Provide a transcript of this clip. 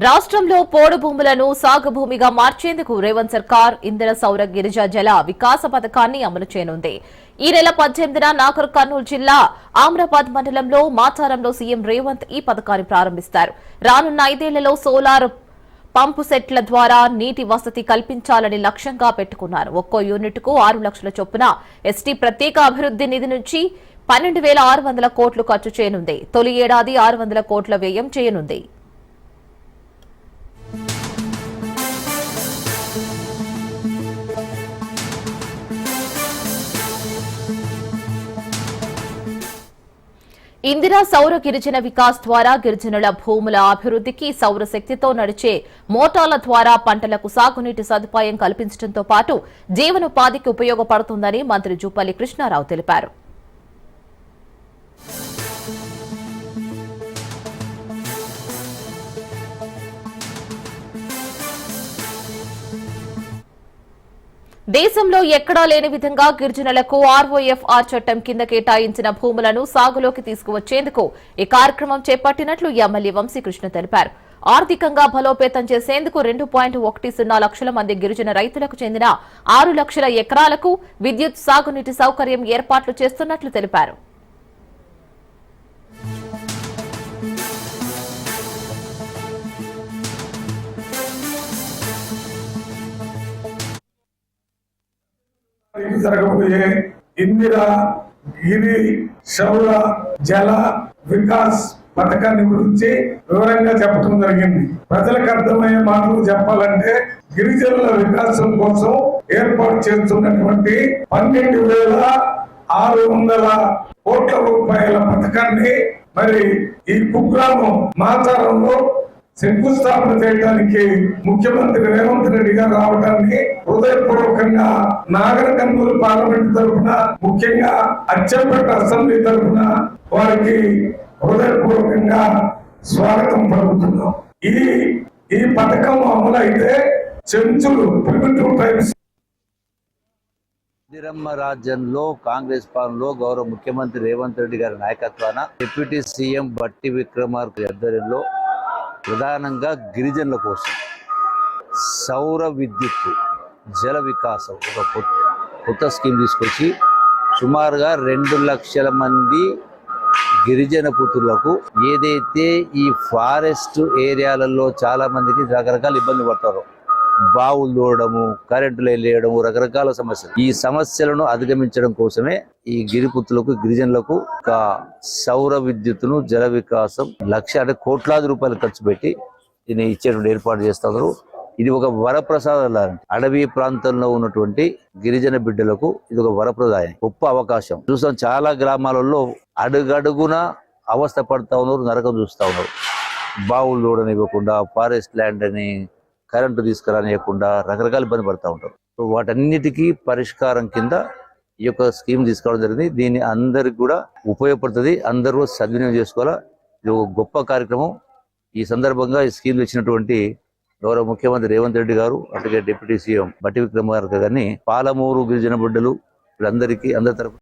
రాష్ట్రంలో పోడు భూములను సాగు భూమిగా మార్చేందుకు రేవంత్ సర్కార్ ఇందిర సౌర గిరిజ జల వికాస పథకాన్ని అమలు చేయనుంది. ఈ నెల 18న నాగర్ కర్నూలు జిల్లా ఆమ్రాబాద్ మండలంలో మాచారంలో సీఎం రేవంత్ ఈ పథకాన్ని ప్రారంభిస్తారు. రానున్న 5 ఏళ్లలో సోలార్ పంపు సెట్ల ద్వారా నీటి వసతి కల్పించాలని లక్ష్యంగా పెట్టుకున్నారు. ఒక్కో యూనిట్కు 6 లక్షల చొప్పున ఎస్టీ ప్రత్యేక అభివృద్ధి నిధి నుంచి 12,600 కోట్లు ఖర్చు చేయనుంది. తొలి ఏడాది 600 కోట్ల వ్యయం చేయనుంది. ఇందిరా సౌర గిరిజన వికాస్ ద్వారా గిరిజనుల భూముల అభివృద్ధికి సౌర శక్తితో నడిచే మోటార్ల ద్వారా పంటలకు సాగునీటి సదుపాయం కల్పించడంతో పాటు జీవనోపాధికి ఉపయోగపడుతుందని మంత్రి జూపల్లి కృష్ణారావు తెలిపారు. దేశంలో ఎక్కడా లేని విధంగా గిరిజనులకు ఆర్ఓఎఫ్ఆర్ చట్టం కింద కేటాయించిన భూములను సాగులోకి తీసుకువచ్చేందుకు ఈ కార్యక్రమం చేపట్టినట్లు ఎమ్మెల్యే వంశీకృష్ణ తెలిపారు. ఆర్థికంగా బలోపేతం చేసేందుకు 2.10 లక్షల మంది గిరిజన రైతులకు చెందిన 6 లక్షల ఎకరాలకు విద్యుత్ సాగునీటి సౌకర్యం ఏర్పాట్లు చేస్తున్నట్లు తెలిపారు. జరగబోయే ఇందిరా గిరి సౌర జల వికాస్ పథకాన్ని గురించి వివరంగా చెప్పడం జరిగింది. ప్రజలకు అర్థమయ్యే మాటలు చెప్పాలంటే గిరిజనుల వికాసం కోసం ఏర్పాటు చేస్తున్నటువంటి 12,600 కోట్ల రూపాయల పథకాన్ని మరి ఈ కుగ్రామం మాచారంలో శంకుస్థాపన చేయడానికి ముఖ్యమంత్రి రేవంత్ రెడ్డి గారు రావడాన్ని హృదయపూర్వకంగా నాగర్ కర్నూలు పార్లమెంట్ తరఫున, ముఖ్యంగా అచ్చంపేట అసెంబ్లీ తరఫున వారికి హృదయపూర్వకంగా స్వాగతం పలుకుతున్నాం. ఈ పథకం అమలైతే చెంచులు ప్రిమిటివ్ టైప్స్ ఇందిరమ్మ రాజ్యంలో కాంగ్రెస్ పాలనలో గౌరవ ముఖ్యమంత్రి రేవంత్ రెడ్డి గారి నాయకత్వాన డిప్యూటీ సీఎం బట్టి విక్రమార్క ఆధ్వర్యంలో ప్రధానంగా గిరిజనుల కోసం సౌర విద్యుత్ జల వికాసం ఒక కొత్త స్కీమ్ తీసుకొచ్చి సుమారుగా 2 లక్షల మంది గిరిజన పుత్రులకు ఏదైతే ఈ ఫారెస్ట్ ఏరియాలలో చాలా మందికి రకరకాల ఇబ్బంది పడతారో, బావులు తోడము, కరెంటులు వెళ్ళేయడము, రకరకాల సమస్యలు, ఈ సమస్యలను అధిగమించడం కోసమే ఈ గిరిపుత్రులకు గిరిజనులకు ఒక సౌర విద్యుత్తును జల వికాసం అంటే కోట్లాది రూపాయలు ఖర్చు పెట్టి దీన్ని ఇచ్చేటువంటి ఏర్పాటు చేస్తున్నారు. ఇది ఒక వరప్రసాదం లాంటి అడవి ప్రాంతంలో ఉన్నటువంటి గిరిజన బిడ్డలకు ఇది ఒక వరప్రదాయం, గొప్ప అవకాశం. చూస్తాం చాలా గ్రామాలలో అడుగడుగున అవస్థ పడతా ఉన్నారు, నరకం చూస్తా ఉన్నారు. బావులు తోడనివ్వకుండా, ఫారెస్ట్ ల్యాండ్ అని కరెంటు తీసుకురానియకుండా రకరకాల ఇబ్బంది పడుతూ ఉంటారు. సో వాటన్నిటికీ పరిష్కారం కింద ఈ యొక్క స్కీమ్ తీసుకోవడం జరిగింది. దీన్ని అందరికి కూడా ఉపయోగపడుతుంది, అందరూ సద్వినియోగం చేసుకోవాలా. ఇది ఒక గొప్ప కార్యక్రమం. ఈ సందర్భంగా ఈ స్కీమ్ ఇచ్చినటువంటి గౌరవ ముఖ్యమంత్రి రేవంత్ రెడ్డి గారు, అట్లాగే డిప్యూటీ సీఎం బట్టి విక్రమార్క గారిని, పాలమూరు గిరిజన బిడ్డలు వీళ్ళందరికీ అందరి తరఫున